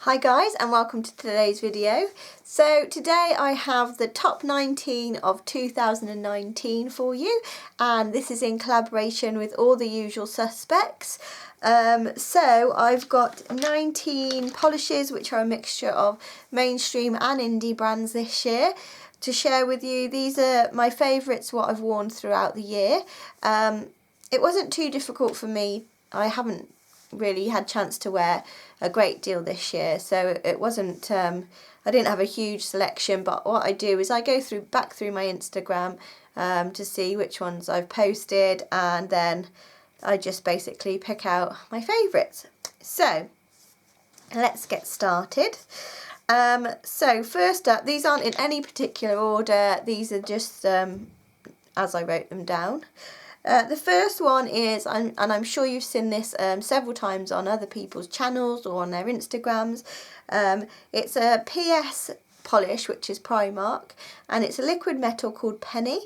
Hi guys, and welcome to today's video. So today I have the top 19 of 2019 for you, and this is in collaboration with all the usual suspects. So I've got 19 polishes which are a mixture of mainstream and indie brands this year to share with you. These are my favourites, what I've worn throughout the year. It wasn't too difficult for me. I haven't really had chance to wear a great deal this year, so it wasn't I didn't have a huge selection, but what I do is I go back through my Instagram to see which ones I've posted, and then I just basically pick out my favourites. So let's get started. So first up, these aren't in any particular order, these are just as I wrote them down. The first one is, and I'm sure you've seen this several times on other people's channels or on their Instagrams, it's a PS polish, which is Primark, and it's a liquid metal called Penny.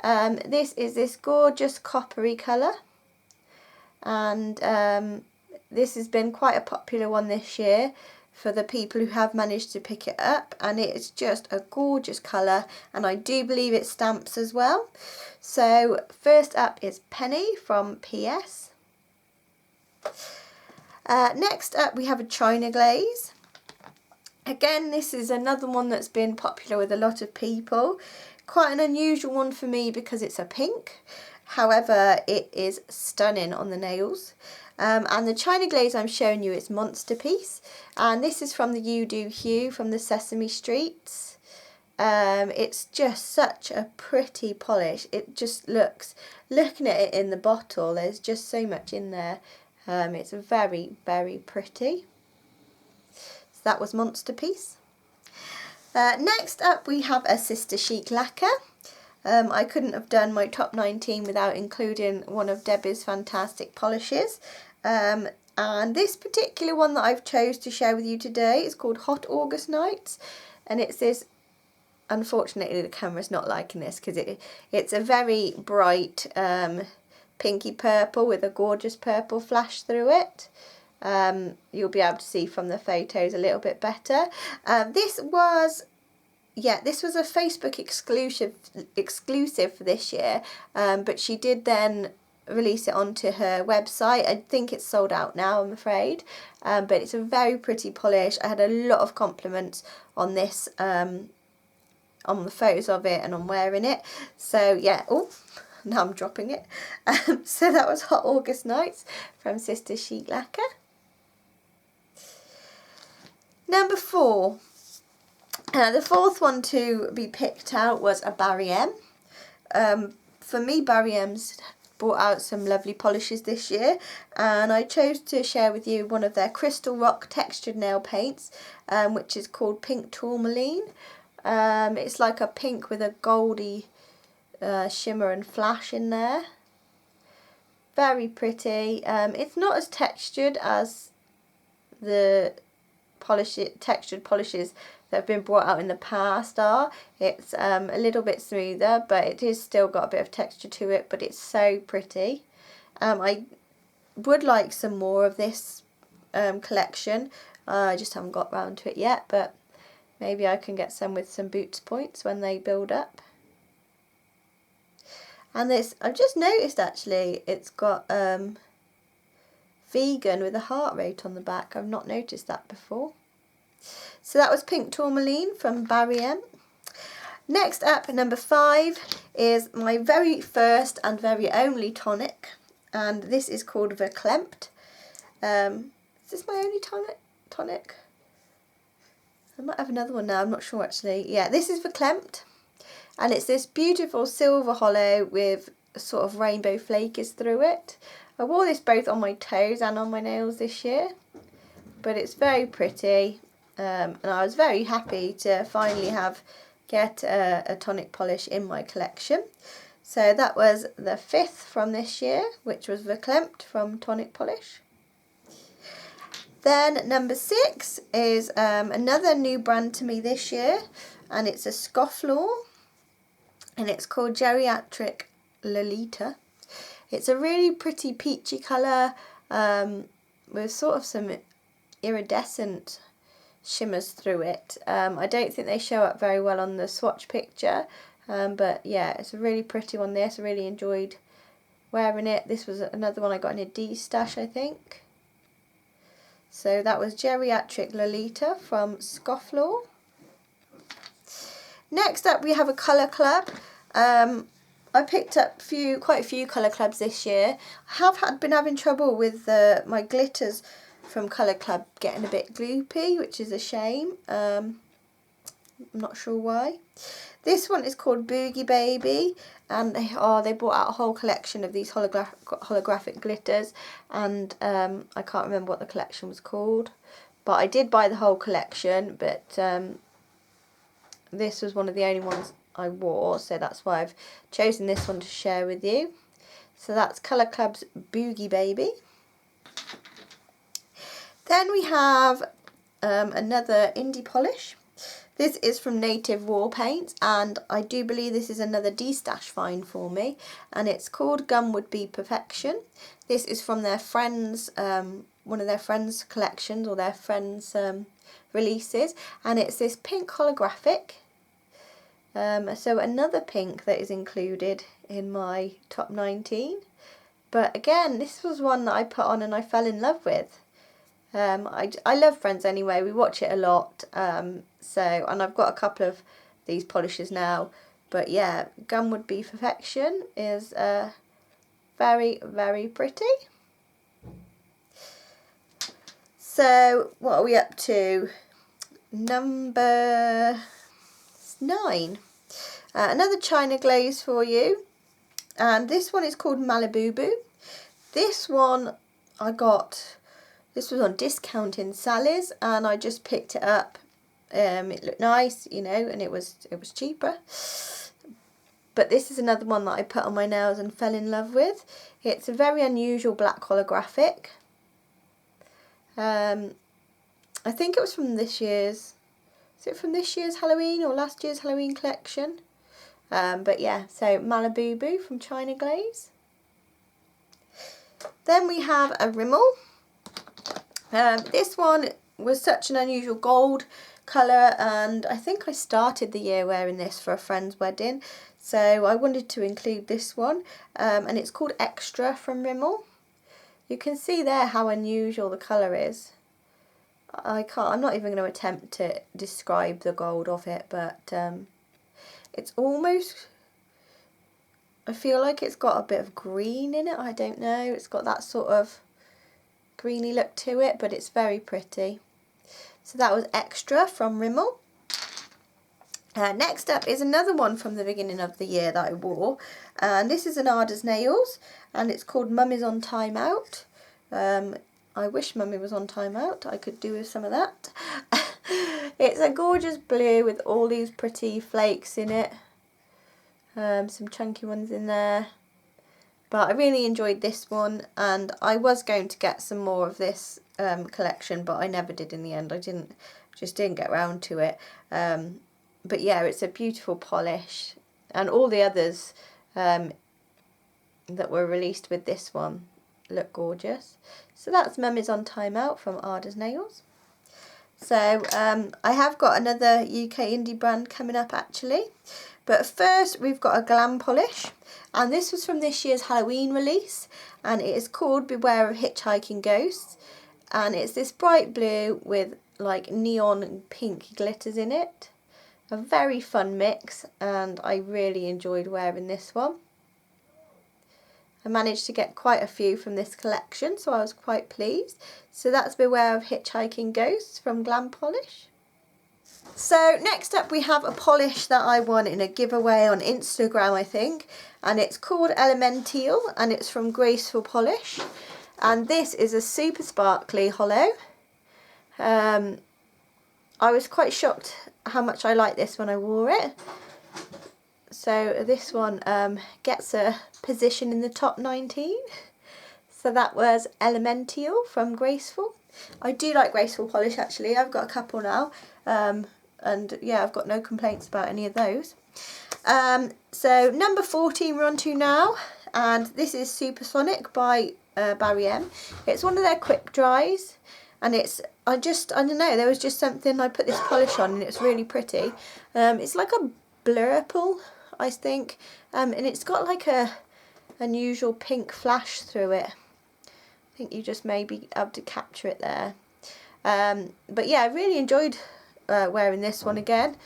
This is this gorgeous coppery colour, and this has been quite a popular one this year for the people who have managed to pick it up, and it's just a gorgeous colour, and I do believe it stamps as well. So first up is Penny from PS. Next up we have a China Glaze. Again, this is another one that's been popular with a lot of people. Quite an unusual one for me because it's a pink. However, it is stunning on the nails. And the China Glaze I'm showing you is Monsterpiece, and this is from the You Do Hue from the Sesame Streets. It's just such a pretty polish. It just looks, looking at it in the bottle, there's just so much in there. It's very, very pretty. So that was Monsterpiece. Next up we have a Sister Chic Lacquer. I couldn't have done my top 19 without including one of Debbie's fantastic polishes. And this particular one that I've chose to share with you today is called Hot August Nights, and it's this, unfortunately the camera's not liking this because it's a very bright pinky purple with a gorgeous purple flash through it. You'll be able to see from the photos a little bit better. This was a Facebook exclusive for this year, but she did then release it onto her website. I think it's sold out now, I'm afraid, but it's a very pretty polish. I had a lot of compliments on this, on the photos of it and on wearing it. So yeah, oh, now I'm dropping it. So that was Hot August Nights from Sister Chic Lacquer. Number 4. The fourth one to be picked out was a Barry M. For me, Barry M's brought out some lovely polishes this year, and I chose to share with you one of their Crystal Rock textured nail paints, which is called Pink Tourmaline. It's like a pink with a goldy shimmer and flash in there. Very pretty. It's not as textured as the textured polishes that have been brought out in the past are. It's a little bit smoother, but it is still got a bit of texture to it, but it's so pretty. I would like some more of this collection. I just haven't got round to it yet, but maybe I can get some with some boots points when they build up. And this, I've just noticed actually, it's got vegan with a heart rate on the back. I've not noticed that before. So that was Pink Tourmaline from Barry M. Next up, number 5, is my very first and very only tonic, and this is called Verklempt. Is this my only tonic? I might have another one now, I'm not sure actually. Yeah, this is Verklempt, and it's this beautiful silver hollow with sort of rainbow flakies through it. I wore this both on my toes and on my nails this year, but it's very pretty. And I was very happy to finally get a tonic polish in my collection. So that was the 5th from this year, which was Verklempt from Tonic Polish. Then number 6 is another new brand to me this year, and it's a Scofflaw, and it's called Geriatric Lolita. It's a really pretty peachy colour with sort of some iridescent shimmers through it. I don't think they show up very well on the swatch picture, but yeah, it's a really pretty one this. I really enjoyed wearing it. This was another one I got in a D stash, I think. So that was Geriatric Lolita from Scofflaw. Next up we have a colour club. I picked up quite a few colour clubs this year. I have been having trouble with my glitters from Colour Club getting a bit gloopy, which is a shame. I'm not sure why. This one is called Boogie Baby, and they brought out a whole collection of these holographic glitters, and I can't remember what the collection was called, but I did buy the whole collection, but this was one of the only ones I wore, so that's why I've chosen this one to share with you. So that's Colour Club's Boogie Baby. Then we have another indie polish. This is from Native War Paints, and I do believe this is another D-stash find for me, and it's called Gum Would Be Perfection. This is from their friends, one of their friends' collections, or their friends' releases, and it's this pink holographic. So another pink that is included in my top 19. But again, this was one that I put on and I fell in love with. I love Friends anyway, we watch it a lot, and I've got a couple of these polishes now, but yeah, Gum Would Be Perfection is very, very pretty. So what are we up to? Number 9. Another China Glaze for you, and this one is called Malibu. This one this was on discount in Sally's, and I just picked it up. It looked nice, you know, and it was cheaper. But this is another one that I put on my nails and fell in love with. It's a very unusual black holographic. I think it was from this year's. Is it from this year's Halloween or last year's Halloween collection? But yeah, so Malibu from China Glaze. Then we have a Rimmel. This one was such an unusual gold colour, and I think I started the year wearing this for a friend's wedding, so I wanted to include this one, and it's called Extra from Rimmel. You can see there how unusual the colour is. I'm not even going to attempt to describe the gold of it, but it's almost, I feel like it's got a bit of green in it, I don't know, it's got that sort of greeny look to it, but it's very pretty. So that was Extra from Rimmel. Next up is another one from the beginning of the year that I wore, and this is an Ardis Nails, and it's called Mum Is On Time Out. I wish Mummy was on time out, I could do with some of that. It's a gorgeous blue with all these pretty flakes in it, some chunky ones in there. But I really enjoyed this one, and I was going to get some more of this collection, but I never did in the end. I just didn't get around to it. But yeah, it's a beautiful polish, and all the others that were released with this one look gorgeous. So that's Mum Is On Time Out from Ardis Nails. So I have got another UK indie brand coming up actually. But first we've got a glam polish, and this was from this year's Halloween release, and it is called Beware of Hitchhiking Ghosts, and it's this bright blue with like neon pink glitters in it. A very fun mix, and I really enjoyed wearing this one. I managed to get quite a few from this collection, so I was quite pleased. So that's Beware of Hitchhiking Ghosts from Glam Polish. So next up we have a polish that I won in a giveaway on Instagram, I think, and it's called Elemental, and it's from Graceful Polish, and this is a super sparkly hollow. I was quite shocked how much I liked this when I wore it. So this one gets a position in the top 19. So that was Elemental from Graceful. I do like Graceful polish actually, I've got a couple now. And yeah, I've got no complaints about any of those. So number 14 we're on to now, and this is Supersonic by Barry M. It's one of their quick dries, and I don't know, there was just something, I put this polish on and it's really pretty. It's like a blurple, I think, and it's got like a unusual pink flash through it. I think you just may be able to capture it there. But yeah, I really enjoyed wearing this one again.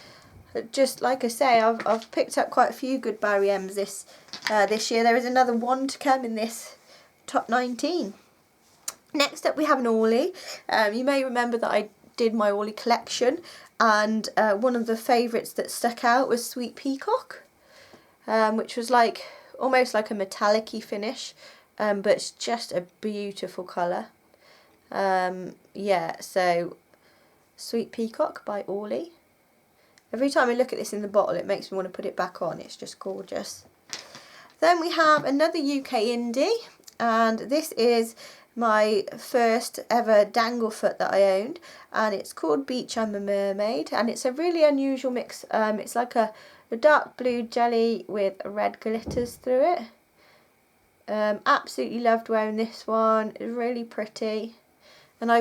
Just like I say, I've picked up quite a few good Barry M's this year. There is another one to come in this top 19. Next up we have an Orly. You may remember that I did my Orly collection, and one of the favourites that stuck out was Sweet Peacock, which was like almost like a metallic-y finish, but it's just a beautiful colour. Yeah, so Sweet Peacock by Orly. Every time I look at this in the bottle it makes me want to put it back on, it's just gorgeous. Then we have another UK indie, and this is my first ever dangle foot that I owned, and it's called Beach I'm the Mermaid, and it's a really unusual mix. It's like a dark blue jelly with red glitters through it. Absolutely loved wearing this one, it's really pretty, and I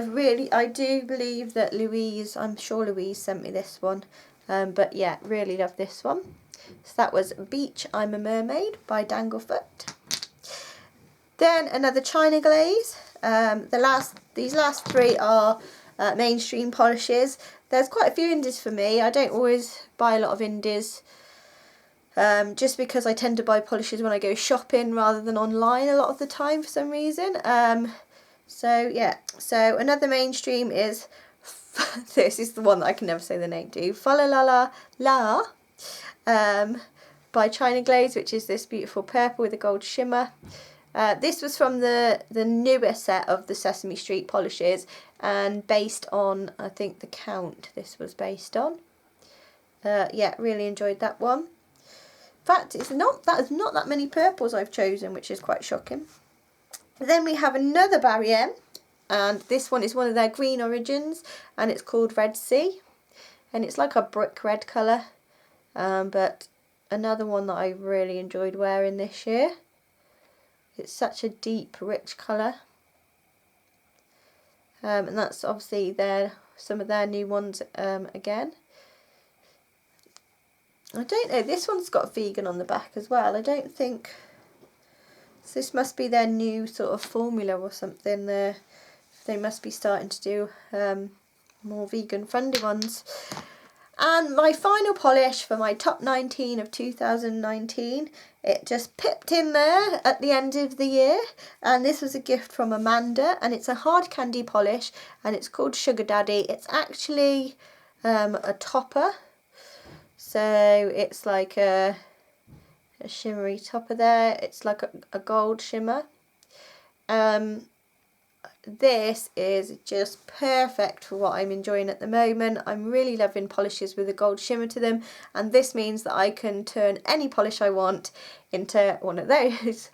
do believe that Louise, I'm sure Louise sent me this one, but yeah, really love this one. So that was Beach I'm a Mermaid by Danglefoot. Then another China Glaze. These last three are mainstream polishes. There's quite a few indies for me. I don't always buy a lot of indies, just because I tend to buy polishes when I go shopping rather than online a lot of the time for some reason. So yeah, so another mainstream is, this is the one that I can never say the name to, Fa La La La La, by China Glaze, which is this beautiful purple with a gold shimmer. This was from the newer set of the Sesame Street polishes, and based on, I think, the Count this was based on. Yeah, really enjoyed that one. In fact, there's not that many purples I've chosen, which is quite shocking. Then we have another Barry M, and this one is one of their green origins, and it's called Red Sea, and it's like a brick red colour, but another one that I really enjoyed wearing this year. It's such a deep, rich colour, and that's obviously some of their new ones again. I don't know, this one's got vegan on the back as well. I don't think, so this must be their new sort of formula or something. They must be starting to do more vegan friendly ones. And my final polish for my top 19 of 2019, it just pipped in there at the end of the year, and this was a gift from Amanda, and it's a hard candy polish, and it's called Sugar Daddy. It's actually a topper, so it's like a shimmery topper there. It's like a gold shimmer. This is just perfect for what I'm enjoying at the moment. I'm really loving polishes with a gold shimmer to them, and this means that I can turn any polish I want into one of those.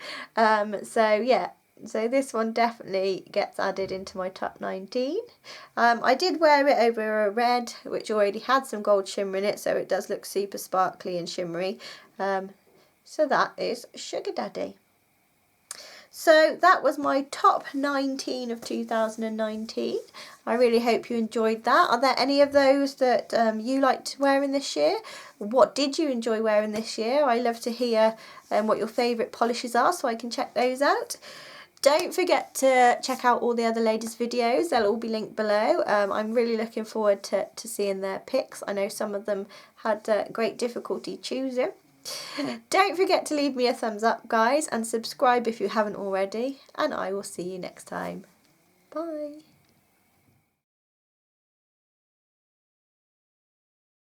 So yeah, so this one definitely gets added into my top 19. I did wear it over a red which already had some gold shimmer in it, so it does look super sparkly and shimmery. So that is Sugar Daddy. So that was my top 19 of 2019. I really hope you enjoyed that. Are there any of those that you liked wearing this year? What did you enjoy wearing this year? I love to hear what your favourite polishes are, so I can check those out. Don't forget to check out all the other ladies' videos. They'll all be linked below. I'm really looking forward to seeing their pics. I know some of them had great difficulty choosing. Don't forget to leave me a thumbs up, guys, and subscribe if you haven't already, and I will see you next time. Bye.